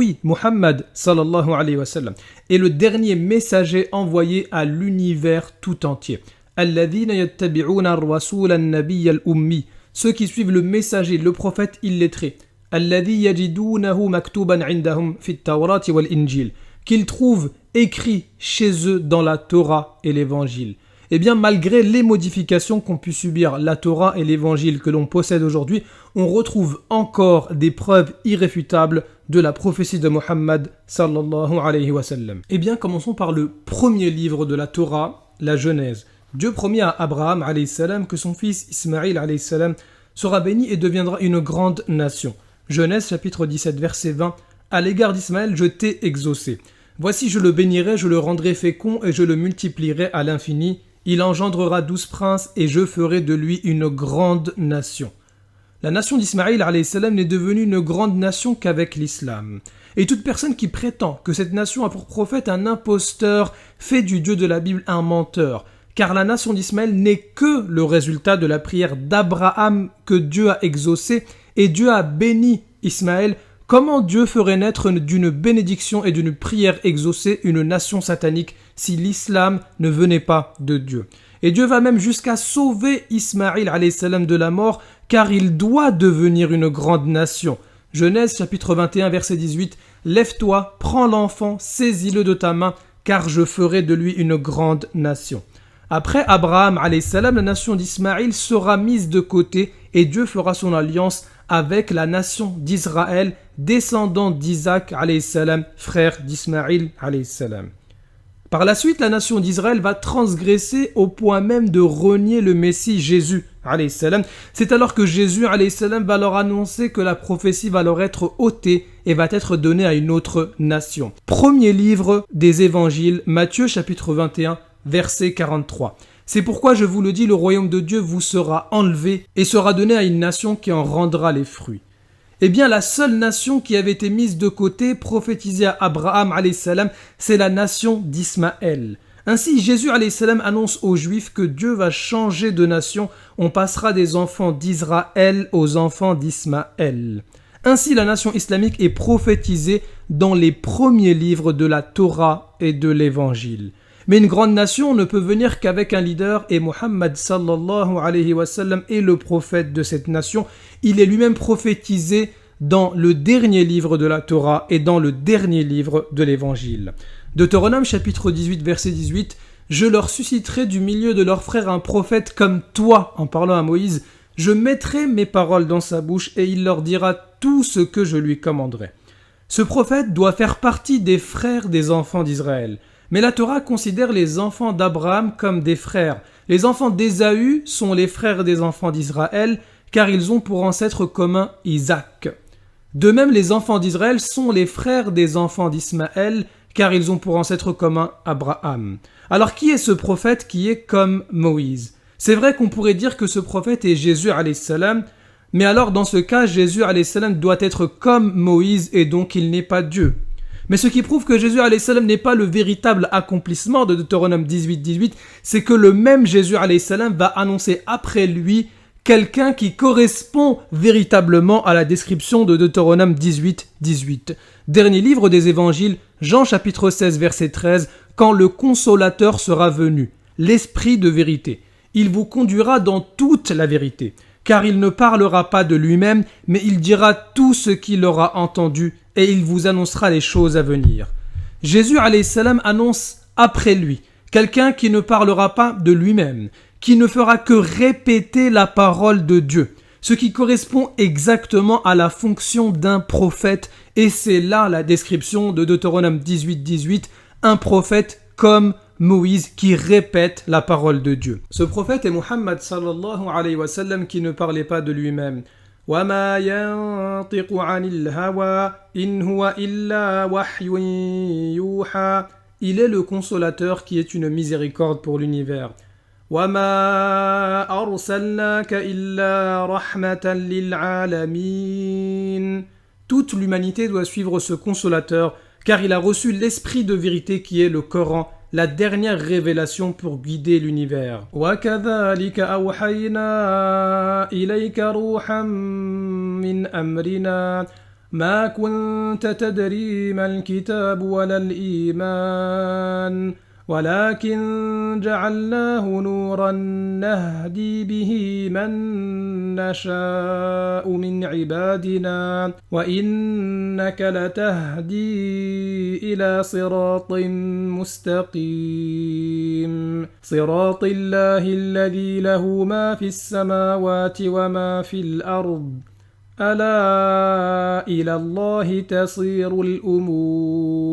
Oui, Muhammad sallallahu alayhi wa sallam est le dernier messager envoyé à l'univers tout entier. Alladhina yattabi'una ar-rasul an-nabiy al-ummi, ceux qui suivent le messager, le prophète illettré. Alladhi yajidunahu maktuban 'indahum fi at-tawrat wal-injil, qu'ils trouvent écrit chez eux dans la Torah et l'Évangile. Eh bien, malgré les modifications qu'ont pu subir la Torah et l'Évangile que l'on possède aujourd'hui, on retrouve encore des preuves irréfutables de la prophétie de Muhammad sallallahu alayhi wa sallam. Eh bien, commençons par le premier livre de la Torah, la Genèse. Dieu promet à Abraham alayhi salam que son fils Ismaïl alayhi salam sera béni et deviendra une grande nation. Genèse chapitre 17 verset 20. À l'égard d'Ismaël, je t'ai exaucé. Voici, je le bénirai, je le rendrai fécond et je le multiplierai à l'infini. Il engendrera 12 princes et je ferai de lui une grande nation. La nation d'Ismaïl alayhi salam n'est devenue une grande nation qu'avec l'islam. Et toute personne qui prétend que cette nation a pour prophète un imposteur fait du Dieu de la Bible un menteur. Car la nation d'Ismaël n'est que le résultat de la prière d'Abraham que Dieu a exaucée et Dieu a béni Ismaël. Comment Dieu ferait naître d'une bénédiction et d'une prière exaucée une nation satanique si l'islam ne venait pas de Dieu? Et Dieu va même jusqu'à sauver Ismaïl alayhi salam de la mort, car il doit devenir une grande nation. Genèse chapitre 21 verset 18. Lève-toi, prends l'enfant, saisis-le de ta main, car je ferai de lui une grande nation. Après Abraham alayhi salam, la nation d'Ismaïl sera mise de côté et Dieu fera son alliance avec la nation d'Israël, descendant d'Isaac alayhi salam, frère d'Ismaïl alayhi salam. Par la suite, la nation d'Israël va transgresser au point même de renier le Messie Jésus alayhi salam. C'est alors que Jésus alayhi salam va leur annoncer que la prophétie va leur être ôtée et va être donnée à une autre nation. Premier livre des évangiles, Matthieu chapitre 21, verset 43. C'est pourquoi je vous le dis, le royaume de Dieu vous sera enlevé et sera donné à une nation qui en rendra les fruits. Eh bien, la seule nation qui avait été mise de côté, prophétisée à Abraham alayhi salam, c'est la nation d'Ismaël. Ainsi, Jésus alayhi salam annonce aux Juifs que Dieu va changer de nation. On passera des enfants d'Israël aux enfants d'Ismaël. Ainsi, la nation islamique est prophétisée dans les premiers livres de la Torah et de l'Évangile. Mais une grande nation ne peut venir qu'avec un leader et Muhammad sallallahu alayhi wa sallam est le prophète de cette nation. Il est lui-même prophétisé dans le dernier livre de la Torah et dans le dernier livre de l'Évangile. Deutéronome chapitre 18 verset 18. Je leur susciterai du milieu de leurs frères un prophète comme toi, en parlant à Moïse. Je mettrai mes paroles dans sa bouche et il leur dira tout ce que je lui commanderai. Ce prophète doit faire partie des frères des enfants d'Israël. Mais la Torah considère les enfants d'Abraham comme des frères. Les enfants d'Ésaü sont les frères des enfants d'Israël, car ils ont pour ancêtre commun Isaac. De même, les enfants d'Israël sont les frères des enfants d'Ismaël, car ils ont pour ancêtre commun Abraham. Alors qui est ce prophète qui est comme Moïse? C'est vrai qu'on pourrait dire que ce prophète est Jésus alayhi salam, mais alors dans ce cas, Jésus alayhi salam doit être comme Moïse et donc il n'est pas Dieu. Mais ce qui prouve que Jésus alayhi salam n'est pas le véritable accomplissement de Deutéronome 18, c'est que le même Jésus alayhi salam va annoncer après lui quelqu'un qui correspond véritablement à la description de Deutéronome 18. Dernier livre des évangiles, Jean chapitre 16 verset 13, quand le consolateur sera venu, l'esprit de vérité. Il vous conduira dans toute la vérité, car il ne parlera pas de lui-même, mais il dira tout ce qu'il aura entendu et il vous annoncera les choses à venir. Jésus alayhi salam annonce après lui quelqu'un qui ne parlera pas de lui-même, qui ne fera que répéter la parole de Dieu, ce qui correspond exactement à la fonction d'un prophète, et c'est là la description de Deutéronome 18, un prophète comme Moïse qui répète la parole de Dieu. Ce prophète est Muhammad sallallahu alayhi wa sallam qui ne parlait pas de lui-même. وَمَا يَنطِقُ عَنِ الْهَوَى إِنْ هُوَ إِلَّا وَحْيٌ يُوحَى. Il est le consolateur qui est une miséricorde pour l'univers. وَمَا أَرْسَلْنَاكَ إِلَّا رَحْمَةً لِلْعَالَمِينَ. Toute l'humanité doit suivre ce consolateur, car il a reçu l'esprit de vérité qui est le Coran, la dernière révélation pour guider l'univers. وَكَذَلِكَ أَوْحَيْنَا إِلَيْكَ رُوحًا مِّنْ أَمْرِنَا ما كنت تدري ما الكتاب ولا الإيمان ولكن جعلناه نورا نهدي به من نشاء من عبادنا وإنك لتهدي إلى صراط مستقيم صراط الله الذي له ما في السماوات وما في الأرض ألا إلى الله تصير الأمور